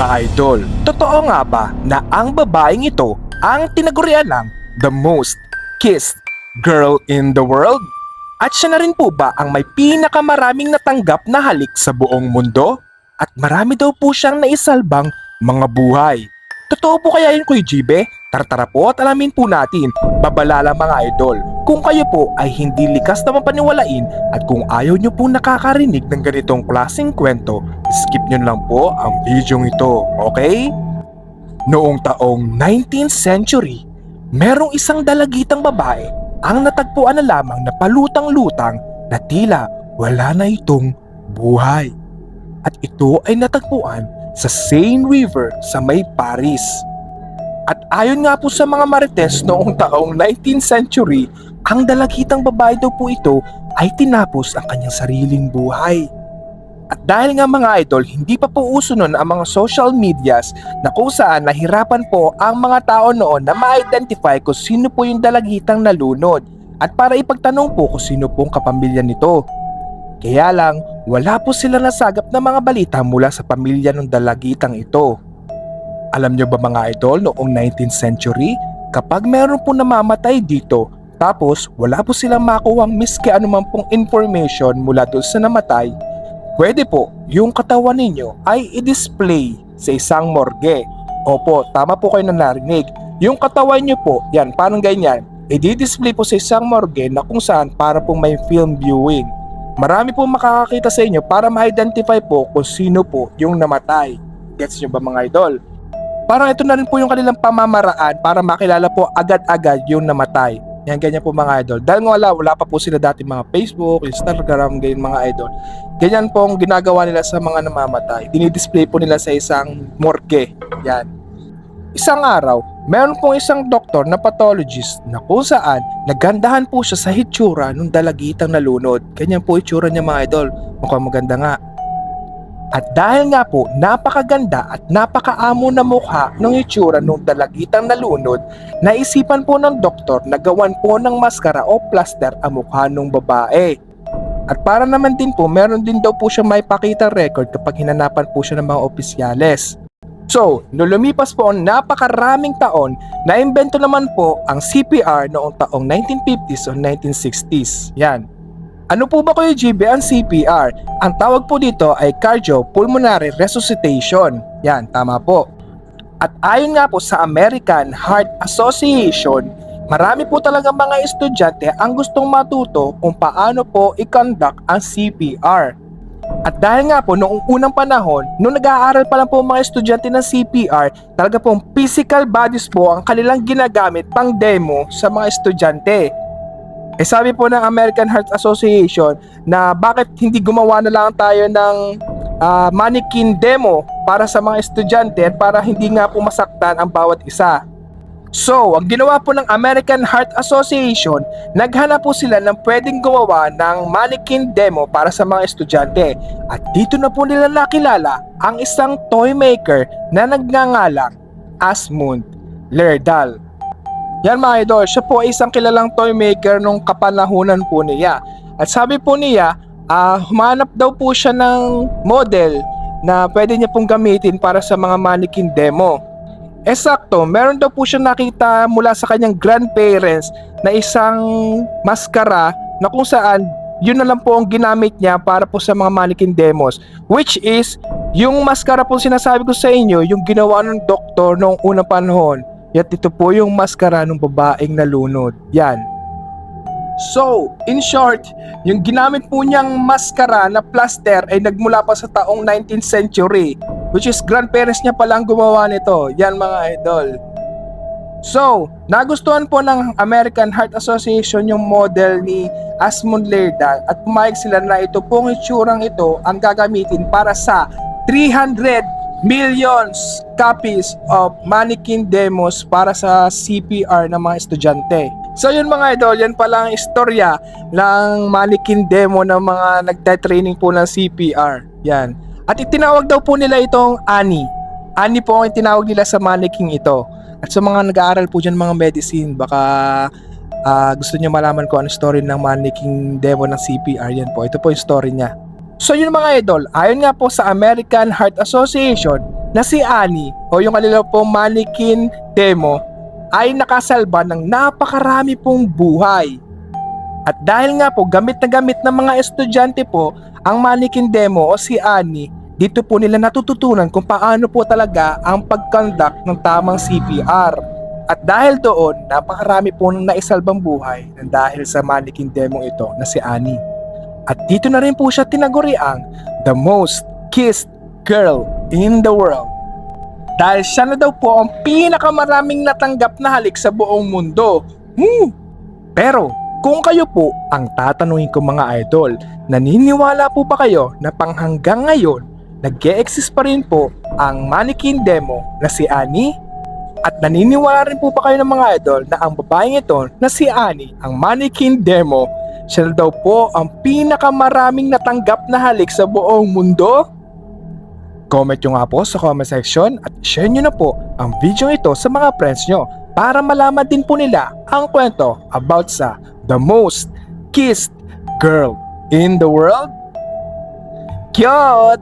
mga idol, totoo nga ba na ang babaeng ito ang tinagurian ng the most kissed girl in the world? At siya na rin po ba ang may pinakamaraming natanggap na halik sa buong mundo? At marami daw po siyang naisalbang mga buhay. Totoo po kaya yun, Kuya Jibe? Tara po at alamin po natin, babalala mga idol, kung kayo po ay hindi likas na mapaniwalain at kung ayaw nyo po nakakarinig ng ganitong klaseng kwento, skip nyo lang po ang video ito, okay? Noong taong 19th century, merong isang dalagitang babae ang natagpuan na lamang na palutang-lutang na tila wala na itong buhay. At ito ay natagpuan sa Seine River sa may Paris. At ayon nga po sa mga marites noong taong 19th century, ang dalagitang babae daw po ito ay tinapos ang kanyang sariling buhay. At dahil nga mga idol, hindi pa po uso nun ang mga social medias na kung saan nahirapan po ang mga tao noon na ma-identify kung sino po yung dalagitang nalunod at para ipagtanong po kung sino pong kapamilya nito. Kaya lang, wala po sila nasagap na mga balita mula sa pamilya ng dalagitang ito. Alam nyo ba mga idol, noong 19th century, kapag meron po namamatay dito, tapos wala po silang makuhang miski anuman pong information mula doon sa namatay, pwede po yung katawan ninyo ay i-display sa isang morgue. Opo, tama po kayo na narinig. Yung katawan nyo po, yan, parang ganyan, i-display po sa isang morgue na kung saan para po may film viewing. Marami po makakakita sa inyo para ma-identify po kung sino po yung namatay. Gets nyo ba mga idol? Parang ito na rin po yung kanilang pamamaraan para makilala po agad-agad yung namatay. Yan, ganyan po mga idol. Dahil wala pa po sila dati mga Facebook, Instagram, ganyan mga idol. Ganyan po ang ginagawa nila sa mga namamatay. Dinidisplay po nila sa isang morgue. Yan. Isang araw, meron pong isang doktor na pathologist na kung saan nagandahan po siya sa hitsura ng dalagitang nalunod. Ganyan po itsura niya mga idol. Mukhang maganda nga. At dahil nga po napakaganda at napakaamo na mukha ng itsura ng dalagitang nalunod, naisipan po ng doktor na gawan po ng maskara o plaster ang mukha ng babae. At para naman din po, meron din daw po siya may pakitang record kapag hinanapan po siya ng mga opisyales. So, nung lumipas po ang napakaraming taon, naimbento naman po ang CPR noong taong 1950s o 1960s. Yan. Ano po ba Kuya GB ang CPR? Ang tawag po dito ay Cardiopulmonary Resuscitation. Yan, tama po. At ayon nga po sa American Heart Association, marami po talaga mga estudyante ang gustong matuto kung paano po i-conduct ang CPR. At dahil nga po noong unang panahon, nung nag-aaral pa lang po mga estudyante ng CPR, talaga pong physical bodies po ang kanilang ginagamit pang demo sa mga estudyante. Sabi po ng American Heart Association na bakit hindi gumawa na lang tayo ng mannequin demo para sa mga estudyante at para hindi nga po masaktan ang bawat isa. So, ang ginawa po ng American Heart Association, naghanap po sila ng pwedeng gumawa ng mannequin demo para sa mga estudyante. At dito na po nila nakilala ang isang toy maker na nagngangalang Asmund Lerdahl. Yan mga idol, siya po ay isang kilalang toy maker nung kapanahunan po niya. At sabi po niya, humanap daw po siya ng model na pwede niya pong gamitin para sa mga mannequin demo. Sakto, meron daw po siya nakita mula sa kanyang grandparents na isang maskara na kung saan yun na lang po ang ginamit niya para po sa mga mannequin demos. Which is, yung maskara po sinasabi ko sa inyo, yung ginawa ng doktor noong unang panahon. Yat ito po yung maskara ng babaeng nalunod. Yan. So, in short, yung ginamit po niyang maskara na plaster ay nagmula pa sa taong 19th century, which is grandparents niya palang gumawa nito. Yan mga idol. So, nagustuhan po ng American Heart Association yung model ni Asmund Lerdahl at pumayag sila na ito pong itsurang ito ang gagamitin para sa 300 millions copies of mannequin demos para sa CPR ng mga estudyante. So yun mga idol, yan pala ang istorya ng mannequin demo ng mga nagtatraining po ng CPR. Yan. At itinawag daw po nila itong Annie. Annie po ang tinawag nila sa mannequin ito. At sa mga nag-aaral po dyan mga medicine, baka gusto niyo malaman ko ano story ng mannequin demo ng CPR. Yan po, ito po yung story niya. So yun mga idol, ayon nga po sa American Heart Association, na si Annie o yung kanila pong mannequin demo ay nakasalba ng napakarami pong buhay. At dahil nga po gamit na gamit ng mga estudyante po ang mannequin demo o si Annie, dito po nila natututunan kung paano po talaga ang pag-conduct ng tamang CPR. At dahil doon, napakarami po nang naisalbang buhay ng dahil sa mannequin demo ito na si Annie. At dito na rin po siya tinaguriang the most kissed girl in the world. Dahil siya na daw po ang pinakamaraming natanggap na halik sa buong mundo. Pero kung kayo po ang tatanungin ko mga idol, naniniwala po ba kayo na panghanggang ngayon nag-e-exist pa rin po ang mannequin demo na si Annie? At naniniwala rin po ba kayo ng mga idol na ang babaeng ito na si Annie, ang mannequin demo, siya daw po ang pinakamaraming natanggap na halik sa buong mundo? Comment nyo nga po sa comment section at share nyo na po ang video ito sa mga friends nyo para malaman din po nila ang kwento about sa the most kissed girl in the world. Cute!